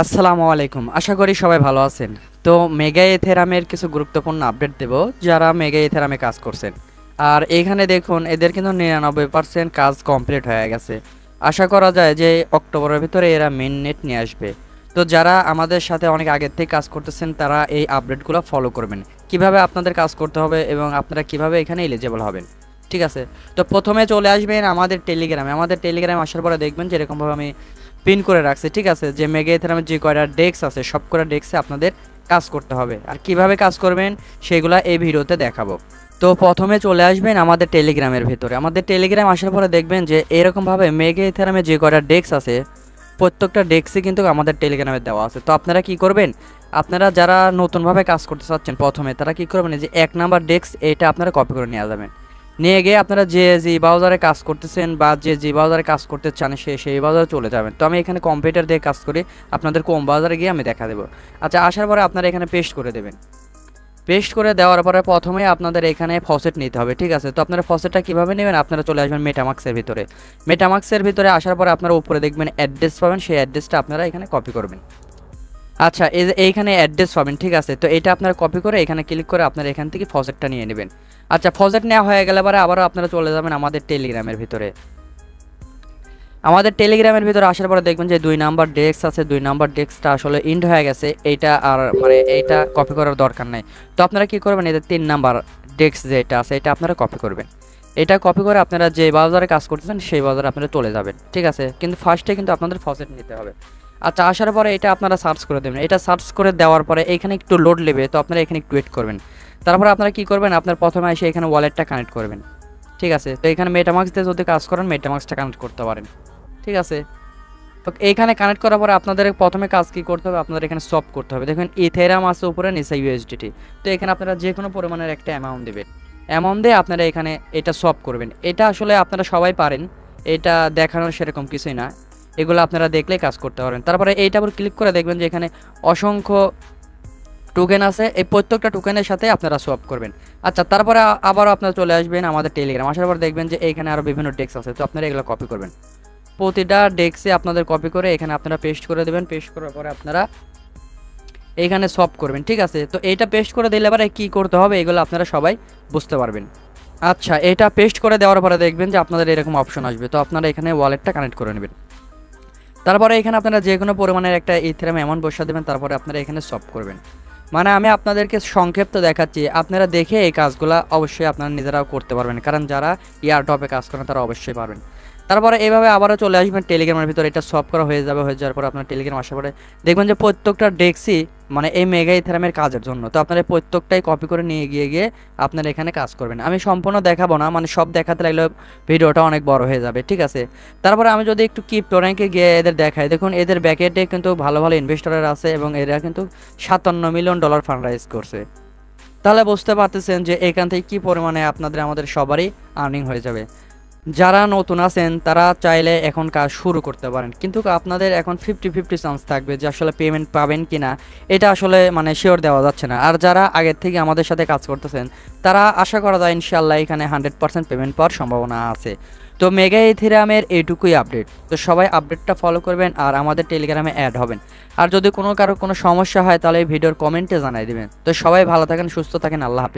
আসসালামু আলাইকুম। আশা করি সবাই ভালো আছেন। তো মেগা এথেরামের কিছু গুরুত্বপূর্ণ আপডেট দেব যারা মেগা এথেরামে কাজ করছেন। আর এখানে দেখুন এদের কিন্তু 99% কাজ কমপ্লিট হয়ে গেছে। আশা করা যায় যে অক্টোবরের ভিতরে এরা মেইন নেট নিয়ে আসবে। তো যারা আমাদের সাথে অনেক আগের থেকে কাজ করতেছেন তারা এই আপডেটগুলো ফলো করবেন। কিভাবে আপনাদের কাজ করতে হবে এবং আপনারা কিভাবে এখানে এলিজিবল হবেন। ঠিক আছে? তো প্রথমে চলে আসবেন আমাদের টেলিগ্রামে। আমাদের টেলিগ্রামে আসার পরে দেখবেন যে এরকমভাবে আমি পিন করে রাখছি। ঠিক আছে? যে মেগা এথেরামের যে কয়টা ডেস্ক আছে সব কয়টা ডেস্কে আপনাদের কাজ করতে হবে। আর কিভাবে কাজ করবেন সেগুলা এই ভিডিওতে দেখাবো। তো প্রথমে চলে আসবেন আমাদের টেলিগ্রামের ভিতরে। আমাদের টেলিগ্রাম আসার পরে দেখবেন যে এরকমভাবে মেগা এথেরামে যে কয়টা ডেস্ক আছে প্রত্যেকটা ডেস্কই কিন্তু আমাদের টেলিগ্রামে দেওয়া আছে। তো আপনারা কি করবেন, আপনারা যারা নতুনভাবে কাজ করতে চাচ্ছেন প্রথমে তারা কি করবেন, যে 1 নাম্বার ডেস্ক এটা আপনারা কপি করে নিয়ে যাবেন। নিয়ে গিয়ে আপনারা যে ব্রাউজারে কাজ করতেছেন বা যে ব্রাউজারে কাজ করতে চান সেই ব্রাউজারে চলে যাবেন। তো আমি এখানে কম্পিউটার দিয়ে কাজ করি, আপনাদের কোন ব্রাউজারে গিয়ে আমি দেখা দেবো। আচ্ছা, আসার পরে আপনারা এখানে পেস্ট করে দেবেন। পেস্ট করে দেওয়ার পরে প্রথমে আপনাদের এখানে ফসেট নিতে হবে। ঠিক আছে? তো আপনারা ফসেটটা কীভাবে নেবেন, আপনারা চলে আসবেন মেটামাক্সের ভিতরে। মেটামাক্সের ভিতরে আসার পরে আপনারা উপরে দেখবেন অ্যাড্রেস পাবেন, সেই অ্যাড্রেসটা আপনারা এখানে কপি করবেন। আচ্ছা, এই যে এইখানে অ্যাড্রেস পাবেন। ঠিক আছে? তো এটা আপনারা কপি করে এখানে ক্লিক করে আপনারা এখান থেকে ফসেটটা নিয়ে নেবেন। আচ্ছা, ফসেট নেওয়া হয়ে গেলে পরে আবারও আপনারা চলে যাবেন আমাদের টেলিগ্রামের ভিতরে। আমাদের টেলিগ্রামের ভিতরে আসার পরে দেখবেন যে 2 নাম্বার ডেস্ক আছে, 2 নাম্বার ডেস্কটা আসলে ইন্ড হয়ে গেছে, এইটা আর মানে এইটা কপি করার দরকার নাই। তো আপনারা কি করবেন, এদের 3 নাম্বার ডেস্ক যেটা আছে এটা আপনারা কপি করবেন। এটা কপি করে আপনারা যে ব্রাউজারে কাজ করতেছেন সেই ব্রাউজারে আপনারা চলে যাবেন। ঠিক আছে? কিন্তু ফার্স্টে কিন্তু আপনাদের ফসেট নিতে হবে। আচ্ছা, আসার পরে এটা আপনারা সার্চ করে দেবেন। এটা সার্চ করে দেওয়ার পরে এখানে একটু লোড নেবে, তো আপনারা এখানে একটু ওয়েট করবেন। তারপরে আপনারা কি করবেন, আপনার প্রথমে এসে এখানে ওয়ালেটটা কানেক্ট করবেন। ঠিক আছে? তো এখানে মেটামাক্স দিয়ে যদি কাজ করেন মেটামাক্সটা কানেক্ট করতে পারেন। ঠিক আছে? তো এইখানে কানেক্ট করার পরে আপনাদের প্রথমে কাজ কি করতে হবে, আপনাদের এখানে সব করতে হবে। দেখুন ইথেরাম আছে উপরে, নিচে ইউএসডিটি। তো এখানে আপনারা যে কোনো পরিমাণের একটা অ্যামাউন্ট দেবেন। অ্যামাউন্ট দিয়ে আপনারা এখানে এটা সব করবেন। এটা আসলে আপনারা সবাই পারেন, এটা দেখানোর সেরকম কিছুই না, এগুলো আপনারা দেখলেই কাজ করতে পারবেন। তারপরে এইটার উপর ক্লিক করে দেখবেন যে এখানে অসংখ্য টোকেন আছে, এই প্রত্যেকটা টোকেনের সাথে আপনারা সোয়াপ করবেন। আচ্ছা, তারপরে আবারও আপনারা চলে আসবেন আমাদের টেলিগ্রাম। আসার পর দেখবেন যে এইখানে আরও বিভিন্ন ডেস্ক আছে, তো আপনারা এগুলো কপি করবেন। প্রতিটা ডেস্কে আপনাদের কপি করে এখানে আপনারা পেস্ট করে দেবেন। পেস্ট করার পরে আপনারা এইখানে সব করবেন। ঠিক আছে? তো এইটা পেস্ট করে দিলে এবারে কী করতে হবে এগুলো আপনারা সবাই বুঝতে পারবেন। আচ্ছা, এটা পেস্ট করে দেওয়ার পরে দেখবেন যে আপনাদের এরকম অপশন আসবে, তো আপনারা এখানে ওয়ালেটটা কানেক্ট করে নেবেন। তারপরে এখানে আপনারা যে কোনো পরিমাণের একটা ইথেরাম অ্যামাউন্ট বসা দেবেন, তারপরে আপনারা এখানে সব করবেন। মানে আমি আপনাদেরকে সংক্ষিপ্ত দেখাচ্ছি, আপনারা দেখে এই কাজগুলো অবশ্যই আপনারা নিজেরাও করতে পারবেন, কারণ যারা এয়ারড্রপে কাজ করেন তারা অবশ্যই পারবেন। তারপরে এইভাবে আবারও চলে আসবেন টেলিগ্রামের ভিতরে। এটা সলভ করা হয়ে যাবে, হয়ে যাওয়ার পর আপনার টেলিগ্রাম আসার পরে দেখবেন যে প্রত্যেকটা ডেস্কই মানে এই মেগা ইথেরামের কাজের জন্য। তো আপনারা প্রত্যেকটাই কপি করে নিয়ে গিয়ে আপনারা এখানে কাজ করবেন। আমি সম্পূর্ণ দেখাবো না, মানে সব দেখাতে লাগলে ভিডিওটা অনেক বড় হয়ে যাবে। ঠিক আছে? তারপরে আমি যদি একটু ক্রিপ্টো র্যাঙ্কে গিয়ে এদের দেখাই, দেখুন এদের ব্যাকেটে কিন্তু ভালো ভালো ইনভেস্টরের আছে এবং এরা কিন্তু $57 মিলিয়ন ফান্ড রাইজ করছে। তাহলে বুঝতে পারতেছেন যে এখান থেকে কী পরিমাণে আমাদের সবারই আর্নিং হয়ে যাবে। যারা নতুন আছেন তারা চাইলে এখন কাজ শুরু করতে পারেন, কিন্তু আপনাদের এখন 50-50 চান্স থাকবে যে আসলে পেমেন্ট পাবেন কি না, এটা আসলে মানে শিওর দেওয়া যাচ্ছে না। আর যারা আগের থেকে আমাদের সাথে কাজ করতেছেন তারা আশা করা যায় ইনশাল্লাহ এখানে 100% পেমেন্ট পাওয়ার সম্ভাবনা আছে। তো মেগা ইথেরিয়ামের এইটুকুই আপডেট। তো সবাই আপডেটটা ফলো করবেন আর আমাদের টেলিগ্রামে অ্যাড হবেন। আর যদি কারো কোনো সমস্যা হয় তাহলে এই ভিডিওর কমেন্টে জানাই দেবেন। তো সবাই ভালো থাকেন, সুস্থ থাকেন, আল্লাহ হাফেজ।